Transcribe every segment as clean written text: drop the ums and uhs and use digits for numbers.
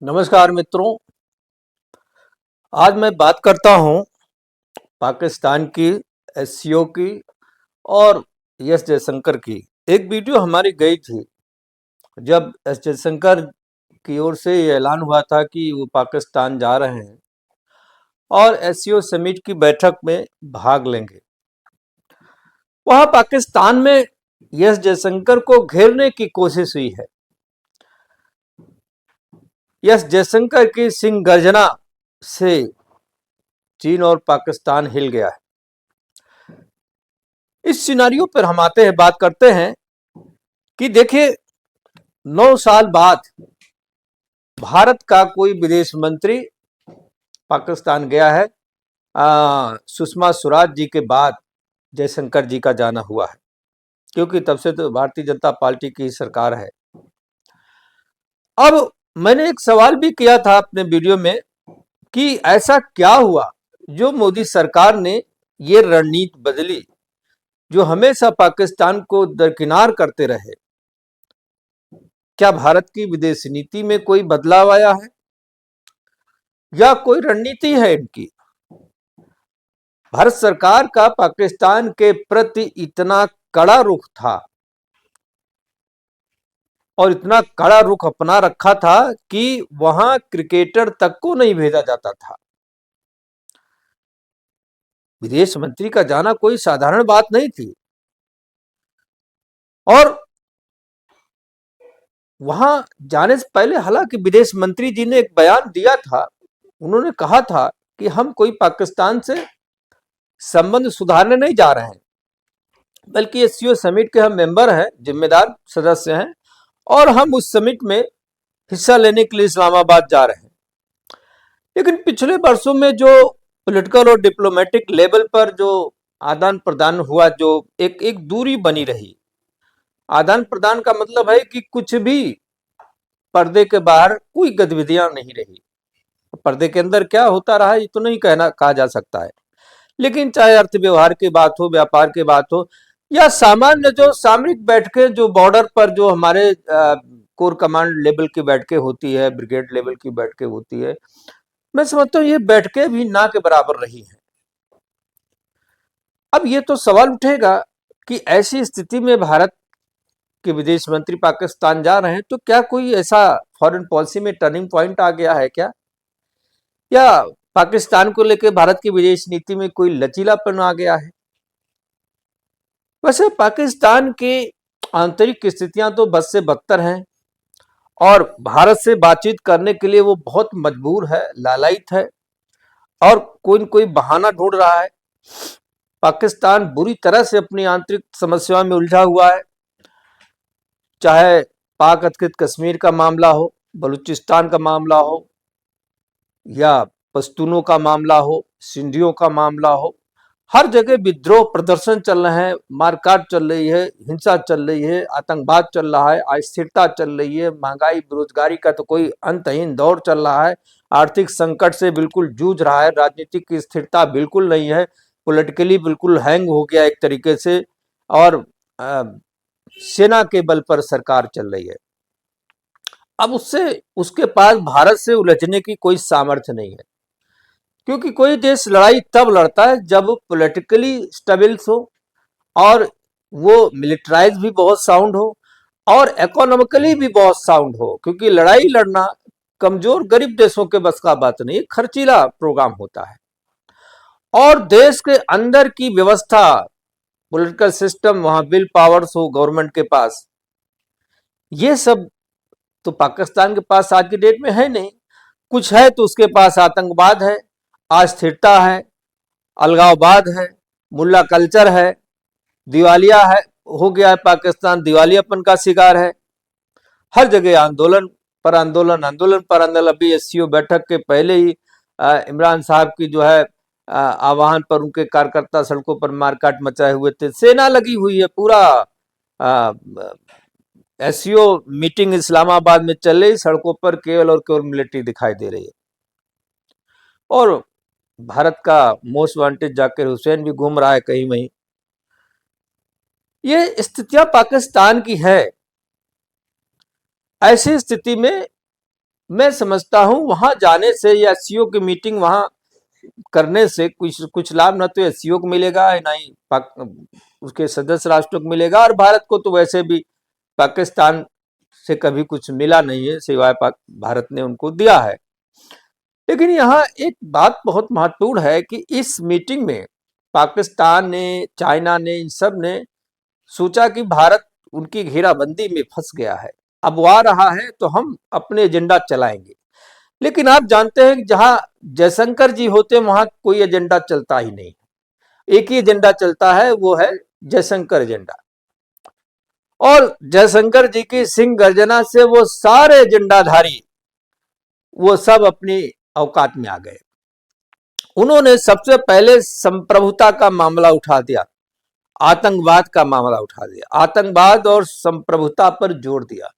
नमस्कार मित्रों। आज मैं बात करता हूं पाकिस्तान की, एससीओ की और एस जयशंकर की। एक वीडियो हमारी गई थी जब एस जयशंकर की ओर से ये ऐलान हुआ था कि वो पाकिस्तान जा रहे हैं और एससीओ समिट की बैठक में भाग लेंगे। वहां पाकिस्तान में एस जयशंकर को घेरने की कोशिश हुई है। एस जयशंकर की सिंह गर्जना से चीन और पाकिस्तान हिल गया है। इस सिनारियो पर हम आते हैं, बात करते हैं कि देखिए 9 साल बाद भारत का कोई विदेश मंत्री पाकिस्तान गया है। सुषमा स्वराज जी के बाद जयशंकर जी का जाना हुआ है, क्योंकि तब से तो भारतीय जनता पार्टी की सरकार है। अब मैंने एक सवाल भी किया था अपने वीडियो में कि ऐसा क्या हुआ जो मोदी सरकार ने ये रणनीति बदली, जो हमेशा पाकिस्तान को दरकिनार करते रहे। क्या भारत की विदेश नीति में कोई बदलाव आया है या कोई रणनीति है इनकी? भारत सरकार का पाकिस्तान के प्रति इतना कड़ा रुख था और इतना कड़ा रुख अपना रखा था कि वहां क्रिकेटर तक को नहीं भेजा जाता था। विदेश मंत्री का जाना कोई साधारण बात नहीं थी। और वहां जाने से पहले हालांकि विदेश मंत्री जी ने एक बयान दिया था। उन्होंने कहा था कि हम कोई पाकिस्तान से संबंध सुधारने नहीं जा रहे हैं, बल्कि एससीओ समिट के हम मेंबर हैं, जिम्मेदार सदस्य हैं और हम उस समिट में हिस्सा लेने के लिए इस्लामाबाद जा रहे हैं। लेकिन पिछले वर्षों में जो पॉलिटिकल और डिप्लोमेटिक लेवल पर जो आदान प्रदान हुआ, जो एक दूरी बनी रही। आदान प्रदान का मतलब है कि कुछ भी पर्दे के बाहर कोई गतिविधियां नहीं रही। पर्दे के अंदर क्या होता रहा ये तो नहीं कहा जा सकता है, लेकिन चाहे अर्थ व्यवहार की बात हो, व्यापार की बात हो या सामान्य जो सामरिक बैठकें, जो बॉर्डर पर जो हमारे कोर कमांड लेवल की बैठकें होती है, ब्रिगेड लेवल की बैठकें होती है, मैं समझता हूं ये बैठकें भी ना के बराबर रही हैं। अब ये तो सवाल उठेगा कि ऐसी स्थिति में भारत के विदेश मंत्री पाकिस्तान जा रहे हैं तो क्या कोई ऐसा फॉरेन पॉलिसी में टर्निंग पॉइंट आ गया है क्या, या पाकिस्तान को लेकर भारत की विदेश नीति में कोई लचीलापन आ गया है? वैसे पाकिस्तान की आंतरिक स्थितियां तो बद से बदतर हैं और भारत से बातचीत करने के लिए वो बहुत मजबूर है, लालायित है और कोई न कोई बहाना ढूंढ रहा है। पाकिस्तान बुरी तरह से अपनी आंतरिक समस्याओं में उलझा हुआ है, चाहे पाक अधिकृत कश्मीर का मामला हो, बलूचिस्तान का मामला हो या पश्तूनों का मामला हो, सिंधियों का मामला हो। हर जगह विद्रोह प्रदर्शन चल रहे हैं, मारकाट चल रही है, हिंसा चल रही है, आतंकवाद चल रहा है, अस्थिरता चल रही है, महंगाई बेरोजगारी का तो कोई अंतहीन दौर चल रहा है, आर्थिक संकट से बिल्कुल जूझ रहा है, राजनीतिक की स्थिरता बिल्कुल नहीं है, पॉलिटिकली बिल्कुल हैंग हो गया एक तरीके से, और सेना के बल पर सरकार चल रही है। अब उसके पास भारत से उलझने की कोई सामर्थ्य नहीं है, क्योंकि कोई देश लड़ाई तब लड़ता है जब पॉलिटिकली स्टेबल्स हो और वो मिलिटराइज भी बहुत साउंड हो और इकोनॉमिकली भी बहुत साउंड हो, क्योंकि लड़ाई लड़ना कमजोर गरीब देशों के बस का बात नहीं, खर्चीला प्रोग्राम होता है। और देश के अंदर की व्यवस्था, पॉलिटिकल सिस्टम, वहां विल पावर्स हो गवर्नमेंट के पास, ये सब तो पाकिस्तान के पास आज की डेट में है नहीं। कुछ है तो उसके पास आतंकवाद है, अस्थिरता है, अलगाववाद है, मुल्ला कल्चर है, दिवालिया है, हो गया है पाकिस्तान, दिवालियापन का शिकार है। हर जगह आंदोलन पर आंदोलन, आंदोलन पर आंदोलन। अभी एससीओ बैठक के पहले ही इमरान साहब की जो है आह्वान पर उनके कार्यकर्ता सड़कों पर मारकाट मचाए हुए थे, सेना लगी हुई है, पूरा एससीओ मीटिंग इस्लामाबाद में चल रही, सड़कों पर केवल और केवल मिलिट्री दिखाई दे रही है। और भारत का मोस्ट वांटेड जाकिर हुसैन भी घूम रहा है कहीं वहीं। ये स्थितियां पाकिस्तान की है। ऐसी स्थिति में मैं समझता हूं वहां जाने से या एससीओ की मीटिंग वहां करने से कुछ कुछ लाभ ना तो एससीओ को मिलेगा, ना ही उसके सदस्य राष्ट्रों को मिलेगा, और भारत को तो वैसे भी पाकिस्तान से कभी कुछ मिला नहीं है, सिवाय भारत ने उनको दिया है। लेकिन यहाँ एक बात बहुत महत्वपूर्ण है कि इस मीटिंग में पाकिस्तान ने, चाइना ने, इन सब ने सोचा कि भारत उनकी घेराबंदी में फंस गया है, अब वो आ रहा है तो हम अपने एजेंडा चलाएंगे। लेकिन आप जानते हैं कि जहां जयशंकर जी होते हैं वहां कोई एजेंडा चलता ही नहीं, एक ही एजेंडा चलता है, वो है जयशंकर एजेंडा। और जयशंकर जी की सिंह गर्जना से वो सारे एजेंडाधारी वो सब अपनी औकात में आ गए। उन्होंने सबसे पहले संप्रभुता का मामला उठा दिया, आतंकवाद का मामला उठा दिया, आतंकवाद और संप्रभुता पर जोर दिया।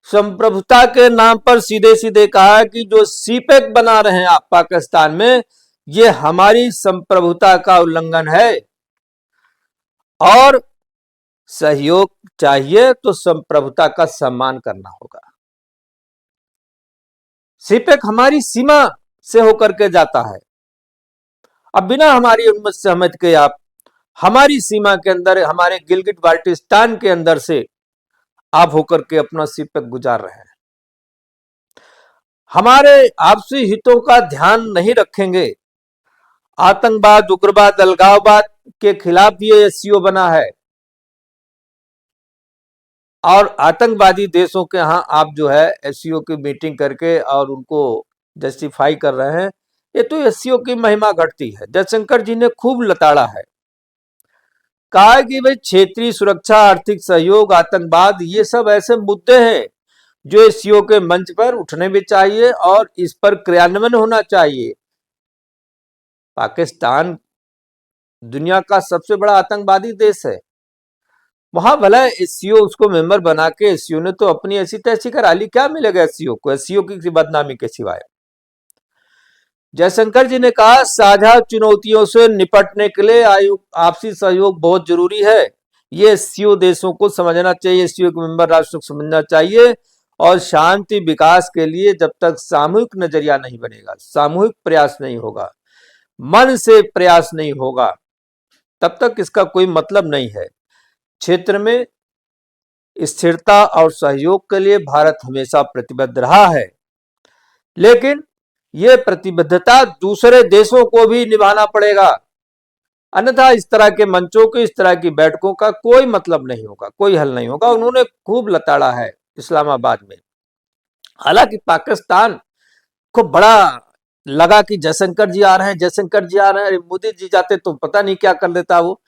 संप्रभुता के नाम पर सीधे सीधे कहा कि जो सीपेक बना रहे हैं आप पाकिस्तान में, ये हमारी संप्रभुता का उल्लंघन है, और सहयोग चाहिए तो संप्रभुता का सम्मान करना होगा। सीपेक हमारी सीमा से होकर के जाता है, अब बिना हमारी अनुमति सहमति के आप हमारी सीमा के अंदर, हमारे गिलगिट बाल्टिस्तान के अंदर से आप होकर के अपना सीपेक गुजार रहे हैं। हमारे आपसी हितों का ध्यान नहीं रखेंगे, आतंकवाद, उग्रवाद, अलगाववाद के खिलाफ ये एससीओ बना है, और आतंकवादी देशों के यहां आप जो है एससीओ की मीटिंग करके और उनको जस्टिफाई कर रहे हैं, ये तो एससीओ की महिमा घटती है। जयशंकर जी ने खूब लताड़ा है, कहा कि भाई क्षेत्रीय सुरक्षा, आर्थिक सहयोग, आतंकवाद, ये सब ऐसे मुद्दे हैं जो एससीओ के मंच पर उठने भी चाहिए और इस पर क्रियान्वयन होना चाहिए। पाकिस्तान दुनिया का सबसे बड़ा आतंकवादी देश है, वहां भला एससीओ उसको मेंबर बना के एससीओ ने तो अपनी ऐसी तैसी करा ली, क्या मिलेगा एससीओ को, एससीओ की बदनामी के सिवाय। जयशंकर जी ने कहा साझा चुनौतियों से निपटने के लिए आपसी सहयोग बहुत जरूरी है, ये एससीओ देशों को समझना चाहिए, एससीओ के मेंबर राष्ट्रों को समझना चाहिए, और शांति विकास के लिए जब तक सामूहिक नजरिया नहीं बनेगा, सामूहिक प्रयास नहीं होगा, मन से प्रयास नहीं होगा, तब तक इसका कोई मतलब नहीं है। क्षेत्र में स्थिरता और सहयोग के लिए भारत हमेशा प्रतिबद्ध रहा है, लेकिन यह प्रतिबद्धता दूसरे देशों को भी निभाना पड़ेगा, अन्यथा इस तरह के मंचों के, इस तरह की बैठकों का कोई मतलब नहीं होगा, कोई हल नहीं होगा। उन्होंने खूब लताड़ा है इस्लामाबाद में। हालांकि पाकिस्तान को बड़ा लगा कि जयशंकर जी आ रहे हैं, जयशंकर जी आ रहे हैं, मोदी जी जाते तो पता नहीं क्या कर देता वो।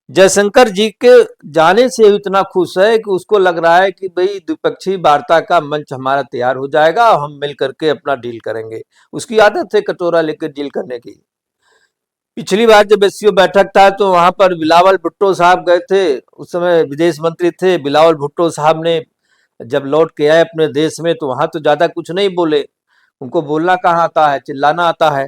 जयशंकर जी के जाने से इतना खुश है कि उसको लग रहा है कि भाई द्विपक्षीय वार्ता का मंच हमारा तैयार हो जाएगा, हम मिल करके अपना डील करेंगे। उसकी आदत है कटोरा लेकर डील करने की। पिछली बार जब एससीओ बैठक था तो वहां पर बिलावल भुट्टो साहब गए थे, उस समय विदेश मंत्री थे। बिलावल भुट्टो साहब ने जब लौट के आए अपने देश में तो वहां तो ज्यादा कुछ नहीं बोले, उनको बोलना कहाँ आता है, चिल्लाना आता है।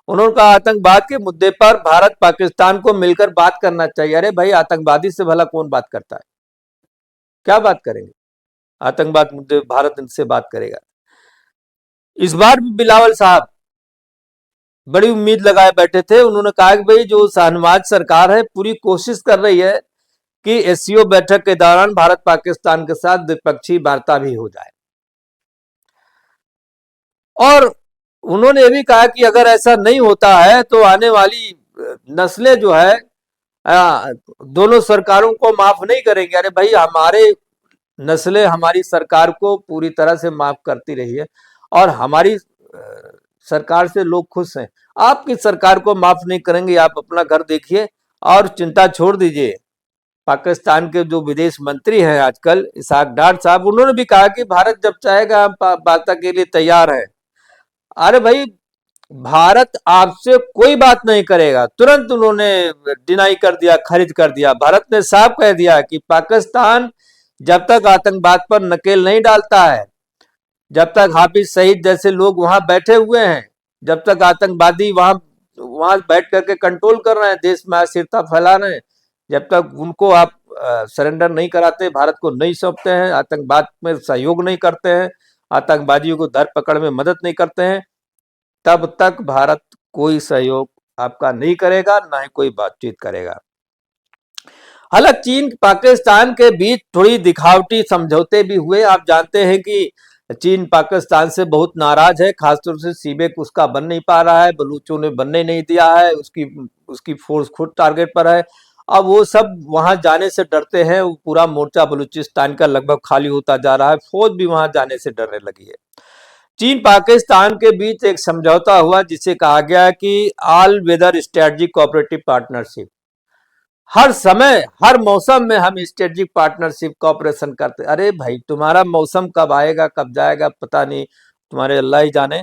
उन्होंने कहा आतंकवाद के मुद्दे पर भारत पाकिस्तान को मिलकर बात करना चाहिए। अरे भाई, आतंकवादी से भला कौन बात करता है, क्या बात करेंगे, आतंकवाद मुद्दे भारत इनसे बात करेगा। इस बार भी बिलावल साहब बड़ी उम्मीद लगाए बैठे थे। उन्होंने कहा कि भाई जो शाहनवाज सरकार है पूरी कोशिश कर रही है कि एससीओ बैठक के दौरान भारत पाकिस्तान के साथ द्विपक्षीय वार्ता भी हो जाए, और उन्होंने ये भी कहा कि अगर ऐसा नहीं होता है तो आने वाली नस्लें जो है दोनों सरकारों को माफ नहीं करेंगे। अरे भाई, हमारे नस्लें हमारी सरकार को पूरी तरह से माफ करती रही है, और हमारी सरकार से लोग खुश हैं। आपकी सरकार को माफ नहीं करेंगे, आप अपना घर देखिए और चिंता छोड़ दीजिए। पाकिस्तान के जो विदेश मंत्री हैं आजकल, इसहाक डार साहब, उन्होंने भी कहा कि भारत जब चाहेगा हम वार्ता के लिए तैयार है। अरे भाई, भारत आपसे कोई बात नहीं करेगा, तुरंत उन्होंने डिनाई कर दिया, खारिज कर दिया। भारत ने साफ कह दिया कि पाकिस्तान जब तक आतंकवाद पर नकेल नहीं डालता है, जब तक हाफिज सईद जैसे लोग वहां बैठे हुए हैं, जब तक आतंकवादी वहां वहां बैठ करके कंट्रोल कर रहे हैं, देश में अस्थिरता फैला रहे हैं, जब तक उनको आप सरेंडर नहीं कराते, भारत को नहीं सौंपते हैं, आतंकवाद में सहयोग नहीं करते हैं, आतंकवादियों को धर पकड़ में मदद नहीं करते हैं, तब तक भारत कोई सहयोग आपका नहीं करेगा, ना ही कोई बातचीत करेगा। हालांकि चीन पाकिस्तान के बीच थोड़ी दिखावटी समझौते भी हुए। आप जानते हैं कि चीन पाकिस्तान से बहुत नाराज है, खासतौर से सीबेक उसका बन नहीं पा रहा है, बलूचों ने बनने नहीं दिया है, उसकी फोर्स खुद टारगेट पर है। अब वो सब वहां जाने से डरते हैं, पूरा मोर्चा बलूचिस्तान का लगभग खाली होता जा रहा है, फौज भी वहां जाने से डरने लगी है। चीन पाकिस्तान के बीच एक समझौता हुआ जिसे कहा गया कि all weather strategic cooperative partnership. हर समय हर मौसम में हम स्ट्रेटेजिक पार्टनरशिप कॉपरेशन करते। अरे भाई, तुम्हारा मौसम कब आएगा कब जाएगा पता नहीं, तुम्हारे अल्लाह ही जाने।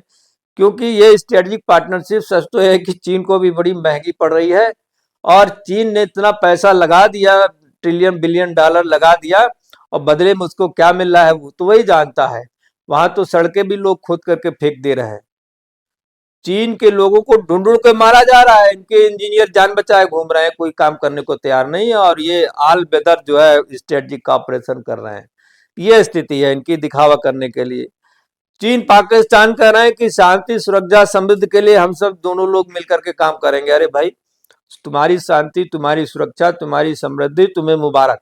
क्योंकि ये स्ट्रेटेजिक पार्टनरशिप सच तो है कि चीन को भी बड़ी महंगी पड़ रही है, और चीन ने इतना पैसा लगा दिया, ट्रिलियन बिलियन डॉलर लगा दिया, और बदले में उसको क्या मिल रहा है वो तो वही जानता है। वहां तो सड़कें भी लोग खोद करके फेंक दे रहे हैं। चीन के लोगों को ढूंढ ढूंढ के मारा जा रहा है, इनके इंजीनियर जान बचाए घूम रहे हैं, कोई काम करने को तैयार नहीं है, और ये ऑल वेदर जो है स्ट्रेटजिक ऑपरेशन कर रहे हैं। ये स्थिति है इनकी दिखावा करने के लिए। चीन पाकिस्तान कह रहे हैं कि शांति सुरक्षा समृद्धि के लिए हम सब दोनों लोग मिलकर के काम करेंगे। अरे भाई, तुम्हारी शांति, तुम्हारी सुरक्षा, तुम्हारी समृद्धि तुम्हें मुबारक।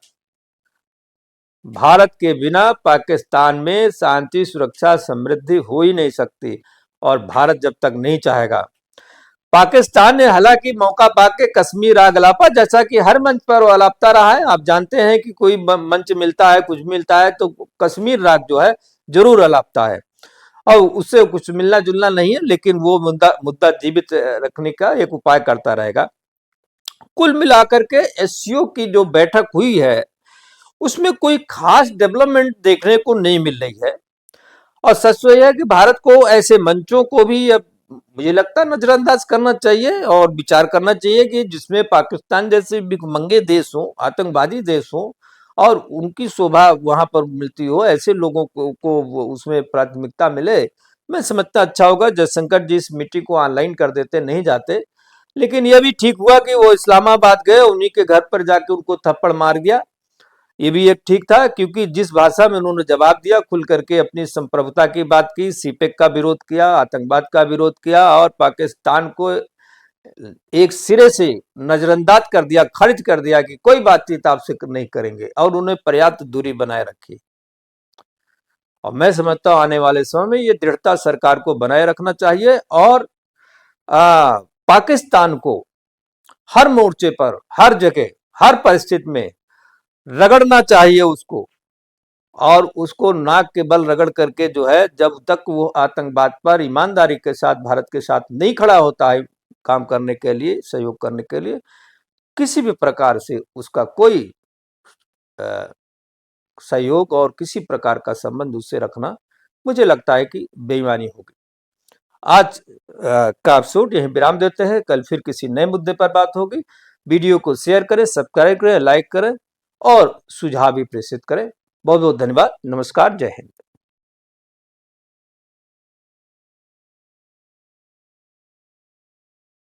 भारत के बिना पाकिस्तान में शांति सुरक्षा समृद्धि हो ही नहीं सकती, और भारत जब तक नहीं चाहेगा। पाकिस्तान ने हालांकि मौका पाके कश्मीर आग अलापा, जैसा कि हर मंच पर वो अलापता रहा है। आप जानते हैं कि कोई मंच मिलता है, कुछ मिलता है तो कश्मीर राग जो है जरूर अलापता है, और उससे कुछ मिलना जुलना नहीं है, लेकिन वो मुद्दा जीवित रखने का एक उपाय करता रहेगा। कुल मिलाकर के एससीओ की जो बैठक हुई है उसमें कोई खास डेवलपमेंट देखने को नहीं मिल रही है, और सच तो यह है कि भारत को ऐसे मंचों को भी अब मुझे लगता है नजरअंदाज करना चाहिए, और विचार करना चाहिए कि जिसमें पाकिस्तान जैसे भिखमंगे देश हो, आतंकवादी देश हो, और उनकी शोभा वहां पर मिलती हो, ऐसे लोगों को उसमें प्राथमिकता मिले। मैं समझता अच्छा होगा जयशंकर जी इस मीटिंग को ऑनलाइन कर देते, नहीं जाते। लेकिन यह भी ठीक हुआ कि वो इस्लामाबाद गए, उन्हीं के घर पर जाके उनको थप्पड़ मार दिया। ये भी एक ठीक था, क्योंकि जिस भाषा में उन्होंने जवाब दिया, खुल करके अपनी संप्रभुता की बात की, सीपेक का विरोध किया, आतंकवाद का विरोध किया, और पाकिस्तान को एक सिरे से नजरअंदाज कर दिया, खारिज कर दिया कि कोई बातचीत आपसे नहीं करेंगे, और उन्हें पर्याप्त दूरी बनाए रखी। और मैं समझता हूं आने वाले समय में ये दृढ़ता सरकार को बनाए रखना चाहिए, और पाकिस्तान को हर मोर्चे पर, हर जगह, हर परिस्थिति में रगड़ना चाहिए उसको, और उसको नाक के बल रगड़ करके जो है, जब तक वो आतंकवाद पर ईमानदारी के साथ भारत के साथ नहीं खड़ा होता है काम करने के लिए, सहयोग करने के लिए, किसी भी प्रकार से उसका कोई सहयोग और किसी प्रकार का संबंध उससे रखना मुझे लगता है कि बेईमानी होगी। आज का एपिसोड यहीं विराम देते हैं, कल फिर किसी नए मुद्दे पर बात होगी। वीडियो को शेयर करें, सब्सक्राइब करें, लाइक करें, और सुझाव भी प्रेषित करें। बहुत बहुत धन्यवाद। नमस्कार, जय हिंद।